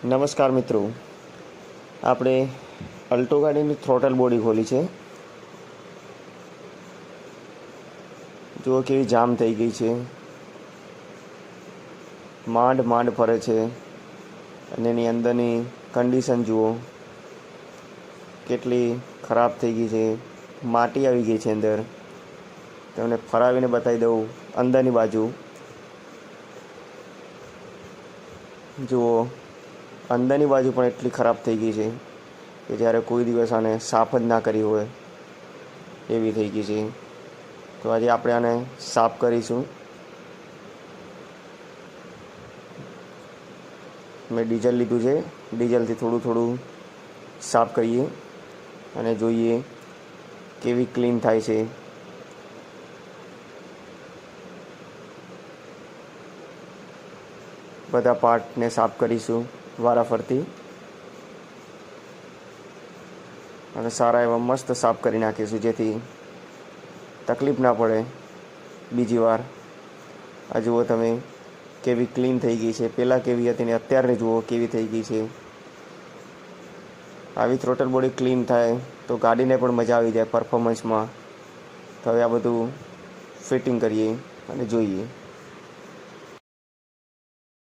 નમસ્કાર મિત્રો, આપણે અલ્ટો ગાડીની થ્રોટલ બોડી ખોલી છે. જુઓ કેવી જામ થઈ ગઈ છે, માંડ માંડ ફરે છે. અને એની અંદરની કન્ડિશન જુઓ કેટલી ખરાબ થઈ ગઈ છે. માટી આવી ગઈ છે અંદર. તમને ફરાવીને બતાવી દઉં અંદરની બાજુ. જુઓ અંદરની બાજુ પણ એટલી ખરાબ થઈ ગઈ છે કે જ્યારે કોઈ દિવસ આને સાફ જ ના કરી હોય એવી થઈ ગઈ છે. તો આજે આપણે આને સાફ કરીશું. મેં ડીઝલ લીધું છે, ડીઝલથી થોડું થોડું સાફ કરીએ અને જોઈએ કેવી ક્લીન થાય છે. બધા પાર્ટને સાફ કરીશું વારાફરતી અને સારા એવા મસ્ત સાફ કરી નાખીશું, જેથી તકલીફ ના પડે બીજી વાર. આ જુઓ તમે કેવી ક્લીન થઈ ગઈ છે. પહેલાં કેવી હતી ને અત્યારે જુઓ કેવી થઈ ગઈ છે. આવી થ્રોટલ બોડી ક્લીન થાય તો ગાડીને પણ મજા આવી જાય પરફોર્મન્સમાં. તો હવે આ બધું ફિટિંગ કરીએ અને જોઈએ.